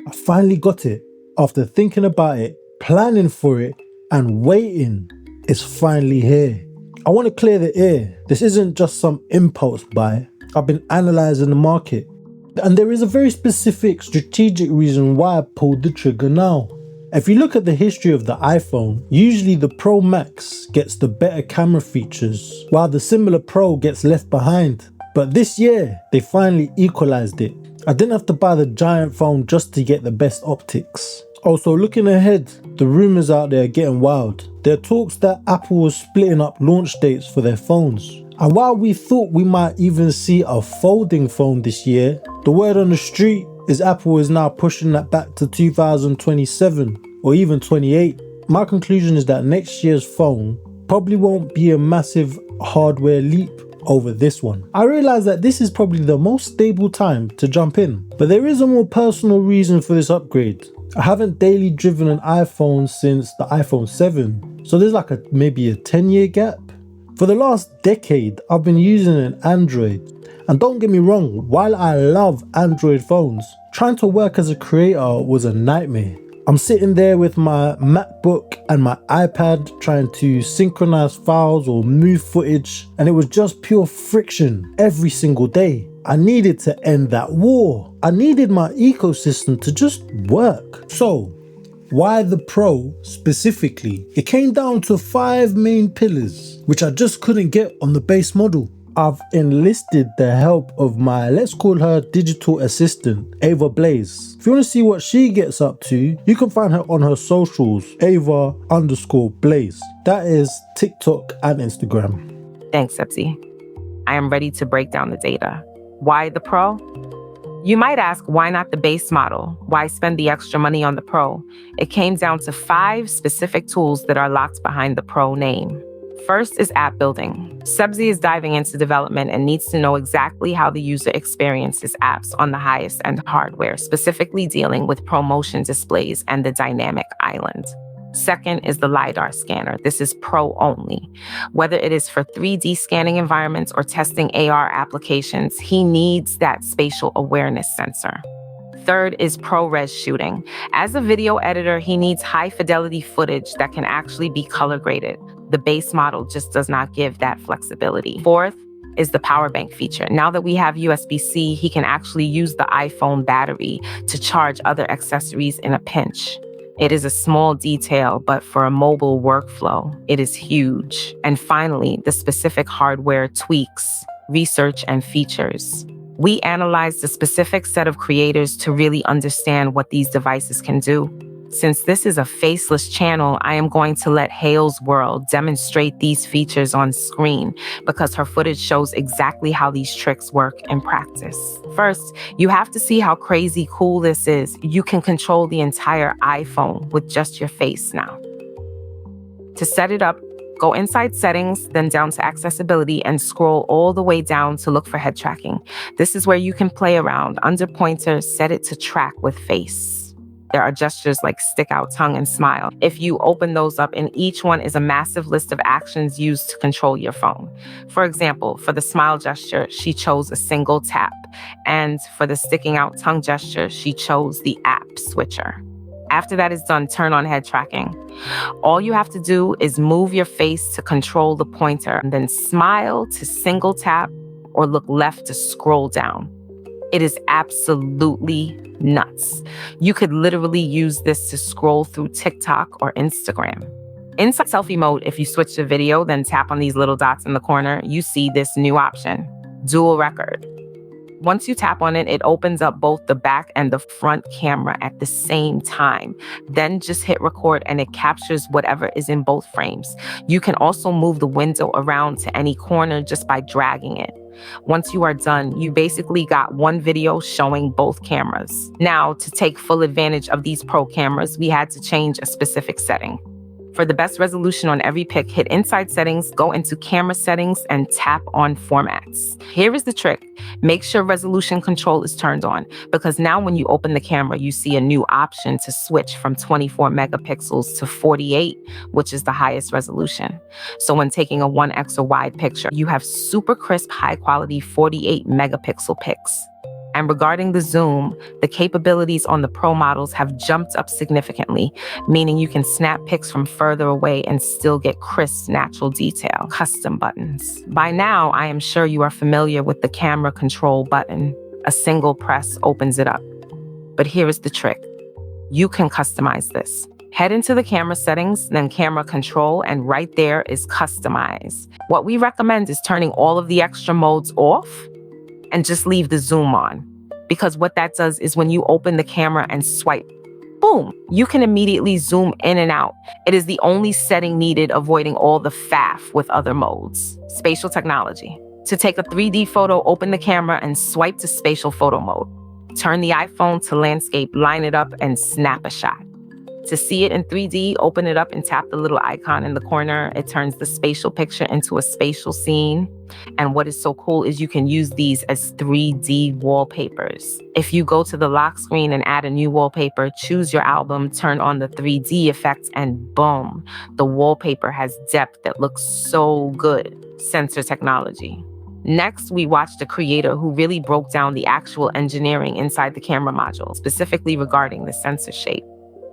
I finally got it. After thinking about it, planning for it, and waiting, it's finally here. I want to clear the air. This isn't just some impulse buy. I've been analysing the market. And there is a very specific strategic reason why I pulled the trigger now. If you look at the history of the iPhone, usually the Pro Max gets the better camera features, while the similar Pro gets left behind. But this year, they finally equalised it. I didn't have to buy the giant phone just to get the best optics. Also, looking ahead, the rumours out there are getting wild. There are talks that Apple was splitting up launch dates for their phones. And while we thought we might even see a folding phone this year, the word on the street is Apple is now pushing that back to 2027 or even 28. My conclusion is that next year's phone probably won't be a massive hardware leap over this one. I realise that this is probably the most stable time to jump in, but there is a more personal reason for this upgrade. I haven't daily driven an iPhone since the iPhone 7, so there's like maybe a 10-year gap. For the last decade, I've been using an Android. And don't get me wrong, while I love Android phones, trying to work as a creator was a nightmare. I'm sitting there with my MacBook and my iPad trying to synchronize files or move footage, and it was just pure friction every single day. I needed to end that war. I needed my ecosystem to just work. So, why the Pro specifically? It came down to 5 main pillars, which I just couldn't get on the base model. I've enlisted the help of my, let's call her digital assistant, Ava Blaze. If you want to see what she gets up to, you can find her on her socials, Ava_Blaze. That is TikTok and Instagram. Thanks, Sepsi. I am ready to break down the data. Why the Pro? You might ask, why not the base model? Why spend the extra money on the Pro? It came down to 5 specific tools that are locked behind the Pro name. First is app building. Sebzi is diving into development and needs to know exactly how the user experiences apps on the highest end hardware, specifically dealing with promotion displays and the dynamic island. Second is the LiDAR scanner. This is Pro only. Whether it is for 3D scanning environments or testing AR applications, he needs that spatial awareness sensor. Third is ProRes shooting. As a video editor, he needs high fidelity footage that can actually be color graded. The base model just does not give that flexibility. Fourth is the power bank feature. Now that we have USB-C, he can actually use the iPhone battery to charge other accessories in a pinch. It is a small detail, but for a mobile workflow, it is huge. And finally, the specific hardware tweaks, research, and features. We analyzed a specific set of creators to really understand what these devices can do. Since this is a faceless channel, I am going to let Hale's World demonstrate these features on screen because her footage shows exactly how these tricks work in practice. First, you have to see how crazy cool this is. You can control the entire iPhone with just your face now. To set it up, go inside settings, then down to accessibility and scroll all the way down to look for head tracking. This is where you can play around. Under pointer, set it to track with face. There are gestures like stick out tongue and smile. If you open those up, and each one is a massive list of actions used to control your phone. For example, for the smile gesture, she chose a single tap. And for the sticking out tongue gesture, she chose the app switcher. After that is done, turn on head tracking. All you have to do is move your face to control the pointer, and then smile to single tap or look left to scroll down. It is absolutely nuts. You could literally use this to scroll through TikTok or Instagram. Inside selfie mode, if you switch to video, then tap on these little dots in the corner, you see this new option, dual record. Once you tap on it, it opens up both the back and the front camera at the same time. Then just hit record and it captures whatever is in both frames. You can also move the window around to any corner just by dragging it. Once you are done, you basically got one video showing both cameras. Now, to take full advantage of these Pro cameras, we had to change a specific setting. For the best resolution on every pic, hit inside settings, go into camera settings, and tap on formats. Here is the trick. Make sure resolution control is turned on, because now when you open the camera, you see a new option to switch from 24 megapixels to 48, which is the highest resolution. So when taking a 1x or wide picture, you have super crisp, high quality 48 megapixel pics. And regarding the zoom, the capabilities on the Pro models have jumped up significantly, meaning you can snap pics from further away and still get crisp, natural detail. Custom buttons. By now, I am sure you are familiar with the camera control button. A single press opens it up. But here is the trick. You can customize this. Head into the camera settings, then camera control, and right there is customize. What we recommend is turning all of the extra modes off and just leave the zoom on. Because what that does is when you open the camera and swipe, boom, you can immediately zoom in and out. It is the only setting needed, avoiding all the faff with other modes. Spatial technology. To take a 3D photo, open the camera and swipe to spatial photo mode. Turn the iPhone to landscape, line it up, and snap a shot. To see it in 3D, open it up and tap the little icon in the corner. It turns the spatial picture into a spatial scene. And what is so cool is you can use these as 3D wallpapers. If you go to the lock screen and add a new wallpaper, choose your album, turn on the 3D effects, and boom, the wallpaper has depth that looks so good. Sensor technology. Next, we watched a creator who really broke down the actual engineering inside the camera module, specifically regarding the sensor shape.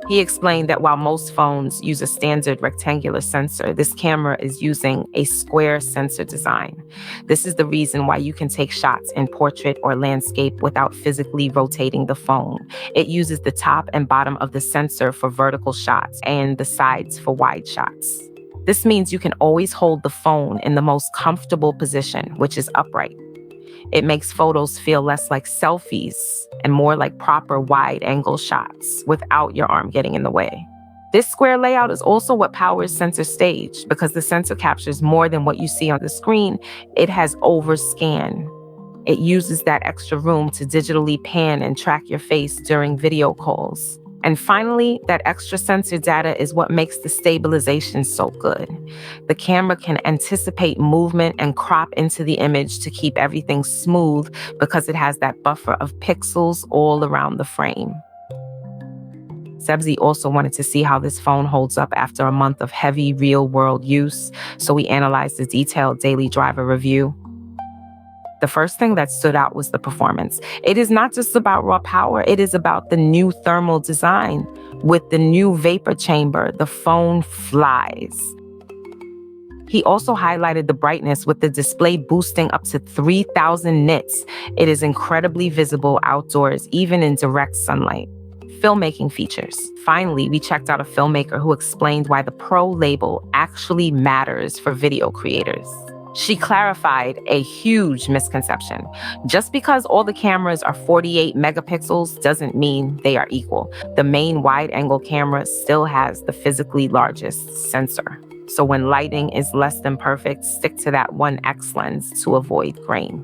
He explained that while most phones use a standard rectangular sensor, this camera is using a square sensor design. This is the reason why you can take shots in portrait or landscape without physically rotating the phone. It uses the top and bottom of the sensor for vertical shots and the sides for wide shots. This means you can always hold the phone in the most comfortable position, which is upright. It makes photos feel less like selfies and more like proper wide-angle shots without your arm getting in the way. This square layout is also what powers Sensor Stage. Because the sensor captures more than what you see on the screen, it has overscan. It uses that extra room to digitally pan and track your face during video calls. And finally, that extra sensor data is what makes the stabilization so good. The camera can anticipate movement and crop into the image to keep everything smooth because it has that buffer of pixels all around the frame. Sebzi also wanted to see how this phone holds up after a month of heavy real-world use, so we analyzed the detailed daily driver review. The first thing that stood out was the performance. It is not just about raw power, it is about the new thermal design. With the new vapor chamber, the phone flies. He also highlighted the brightness with the display boosting up to 3,000 nits. It is incredibly visible outdoors, even in direct sunlight. Filmmaking features. Finally, we checked out a filmmaker who explained why the Pro label actually matters for video creators. She clarified a huge misconception. Just because all the cameras are 48 megapixels doesn't mean they are equal. The main wide-angle camera still has the physically largest sensor. So when lighting is less than perfect, stick to that 1x lens to avoid grain.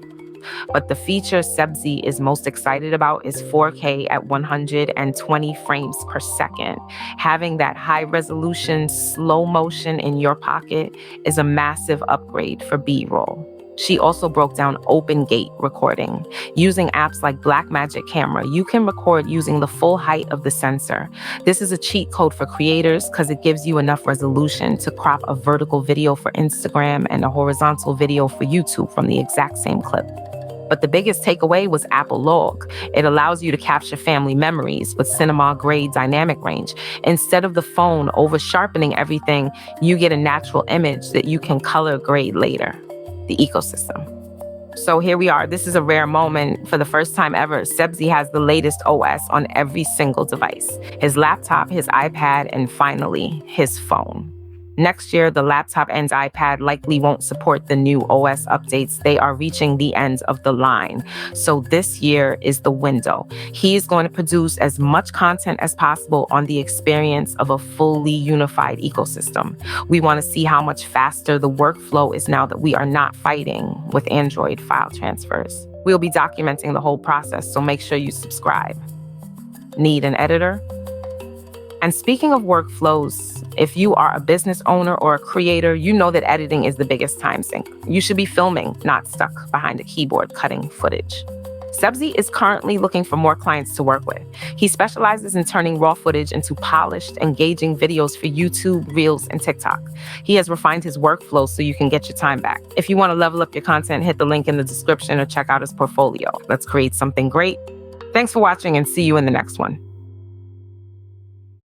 But the feature Sebzi is most excited about is 4K at 120 frames per second. Having that high resolution slow motion in your pocket is a massive upgrade for B-roll. She also broke down open gate recording. Using apps like Blackmagic Camera, you can record using the full height of the sensor. This is a cheat code for creators because it gives you enough resolution to crop a vertical video for Instagram and a horizontal video for YouTube from the exact same clip. But the biggest takeaway was Apple Log. It allows you to capture family memories with cinema-grade dynamic range. Instead of the phone over-sharpening everything, you get a natural image that you can color grade later. The ecosystem. So here we are. This is a rare moment. For the first time ever, Sebzi has the latest OS on every single device. His laptop, his iPad, and finally, his phone. Next year, the laptop and iPad likely won't support the new OS updates. They are reaching the end of the line. So this year is the window. He is going to produce as much content as possible on the experience of a fully unified ecosystem. We want to see how much faster the workflow is now that we are not fighting with Android file transfers. We'll be documenting the whole process, so make sure you subscribe. Need an editor? And speaking of workflows, if you are a business owner or a creator, you know that editing is the biggest time sink. You should be filming, not stuck behind a keyboard cutting footage. Sebzi is currently looking for more clients to work with. He specializes in turning raw footage into polished, engaging videos for YouTube, Reels, and TikTok. He has refined his workflow so you can get your time back. If you want to level up your content, hit the link in the description or check out his portfolio. Let's create something great. Thanks for watching and see you in the next one.